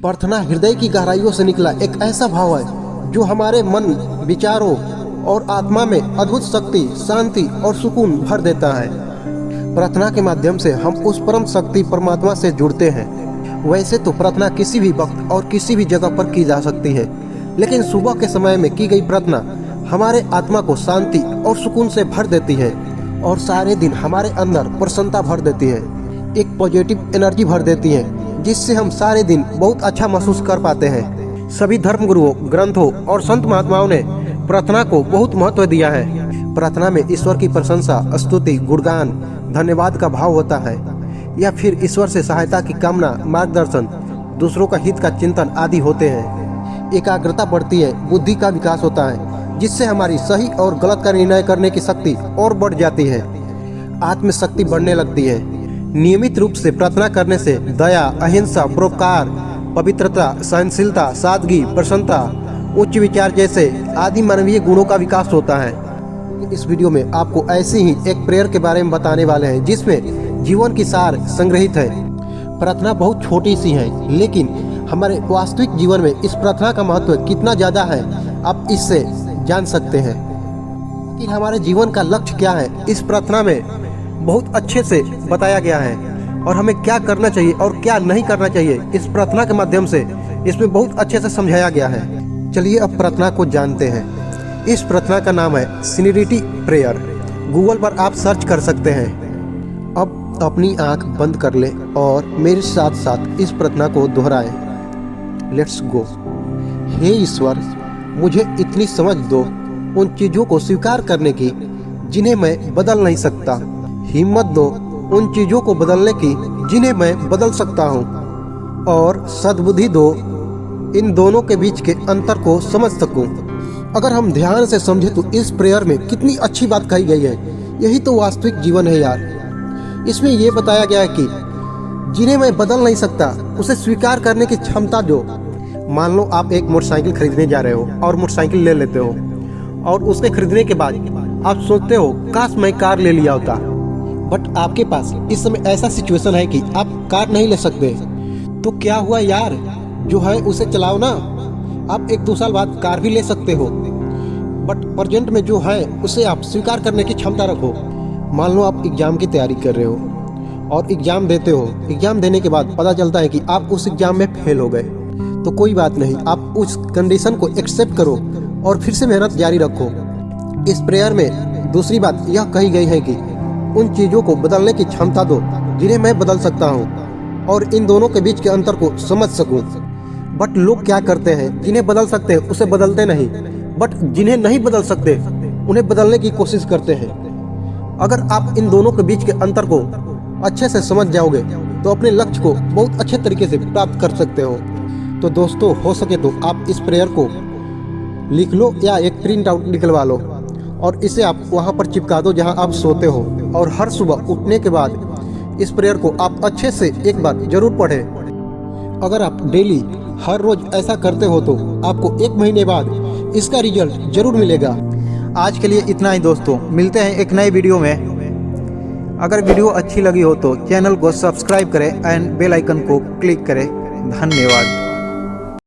प्रार्थना हृदय की गहराइयों से निकला एक ऐसा भाव है जो हमारे मन, विचारों और आत्मा में अद्भुत शक्ति, शांति और सुकून भर देता है। प्रार्थना के माध्यम से हम उस परम शक्ति परमात्मा से जुड़ते हैं। वैसे तो प्रार्थना किसी भी वक्त और किसी भी जगह पर की जा सकती है, लेकिन सुबह के समय में की गई प्रार्थना हमारे आत्मा को शांति और सुकून से भर देती है और सारे दिन हमारे अंदर प्रसन्नता भर देती है, एक पॉजिटिव एनर्जी भर देती है, जिससे हम सारे दिन बहुत अच्छा महसूस कर पाते हैं। सभी धर्मगुरुओं, ग्रंथों और संत महात्माओं ने प्रार्थना को बहुत महत्व दिया है। प्रार्थना में ईश्वर की प्रशंसा, स्तुति, गुणगान, धन्यवाद का भाव होता है, या फिर ईश्वर से सहायता की कामना, मार्गदर्शन, दूसरों का हित का चिंतन आदि होते हैं। एकाग्रता बढ़ती है, बुद्धि का विकास होता है, जिससे हमारी सही और गलत का निर्णय करने की शक्ति और बढ़ जाती है। आत्मशक्ति बढ़ने लगती है। नियमित रूप से प्रार्थना करने से दया, अहिंसा, परोपकार, पवित्रता, सहनशीलता, सादगी, प्रसन्नता, उच्च विचार जैसे आदि मानवीय गुणों का विकास होता है। इस वीडियो में आपको ऐसी ही एक प्रेयर के बारे में बताने वाले हैं जिसमें जीवन की सार संग्रहित है। प्रार्थना बहुत छोटी सी है, लेकिन हमारे वास्तविक जीवन में इस प्रार्थना का महत्व कितना ज़्यादा है आप इससे जान सकते हैं। कि हमारे जीवन का लक्ष्य क्या है, इस प्रार्थना में बहुत अच्छे से बताया गया है, और हमें क्या करना चाहिए और क्या नहीं करना चाहिए इस प्रार्थना के माध्यम से इसमें बहुत अच्छे से समझाया गया है। चलिए अब प्रार्थना को जानते हैं। इस प्रार्थना का नाम है सीनिरिटी प्रेयर। गूगल पर आप सर्च कर सकते हैं। अब अपनी आंख बंद कर ले और मेरे साथ साथ इस प्रार्थना को दोहराएं। Let's go. हे ईश्वर, मुझे इतनी समझ दो उन चीज़ों को स्वीकार करने की जिन्हें मैं बदल नहीं सकता। हिम्मत दो उन चीज़ों को बदलने की जिन्हें मैं बदल सकता हूँ, और सद्बुद्धि दो इन दोनों के बीच के अंतर को समझ सकूँ। अगर हम ध्यान से समझें तो इस प्रेयर में कितनी अच्छी बात कही गई है। यही तो वास्तविक जीवन है यार। इसमें ये बताया गया है कि जिन्हें मैं बदल नहीं सकता उसे स्वीकार करने की क्षमता दो। मान लो आप एक मोटरसाइकिल खरीदने जा रहे हो और मोटरसाइकिल ले लेते हो, और उसके खरीदने के बाद आप सोचते हो काश मैं कार ले लिया होता, बट आपके पास इस समय ऐसा सिचुएशन है कि आप कार नहीं ले सकते। तो क्या हुआ यार, जो है उसे चलाओ ना। आप 1-2 साल बाद कार भी ले सकते हो, बट प्रेजेंट में जो है उसे आप स्वीकार करने की क्षमता रखो। मान लो आप एग्जाम की तैयारी कर रहे हो और एग्जाम देते हो। एग्जाम देने के बाद पता चलता है कि आप उस एग्जाम में फेल हो गए, तो कोई बात नहीं, आप उस कंडीशन को एक्सेप्ट करो और फिर से मेहनत जारी रखो। इस प्रेयर में दूसरी बात यह कही गई है कि उन चीज़ों को बदलने की क्षमता दो जिन्हें मैं बदल सकता हूँ, और इन दोनों के बीच के अंतर को समझ सकूँ। बट लोग क्या करते हैं, जिन्हें बदल सकते हैं उसे बदलते नहीं, बट जिन्हें नहीं बदल सकते उन्हें बदलने की कोशिश करते हैं। अगर आप इन दोनों के बीच के अंतर को अच्छे से समझ जाओगे तो अपने लक्ष्य को बहुत अच्छे तरीके से प्राप्त कर सकते हो। तो दोस्तों, हो सके तो आप इस प्रेयर को लिख लो या एक प्रिंट आउट निकलवा लो, और इसे आप वहाँ पर चिपका दो जहाँ आप सोते हो, और हर सुबह उठने के बाद इस प्रेयर को आप अच्छे से एक बार जरूर पढ़ें। अगर आप डेली हर रोज ऐसा करते हो तो आपको 1 महीने बाद इसका रिजल्ट जरूर मिलेगा। आज के लिए इतना ही दोस्तों, मिलते हैं एक नए वीडियो में। अगर वीडियो अच्छी लगी हो तो चैनल को सब्सक्राइब करें एंड बेल आइकन को क्लिक करें। धन्यवाद।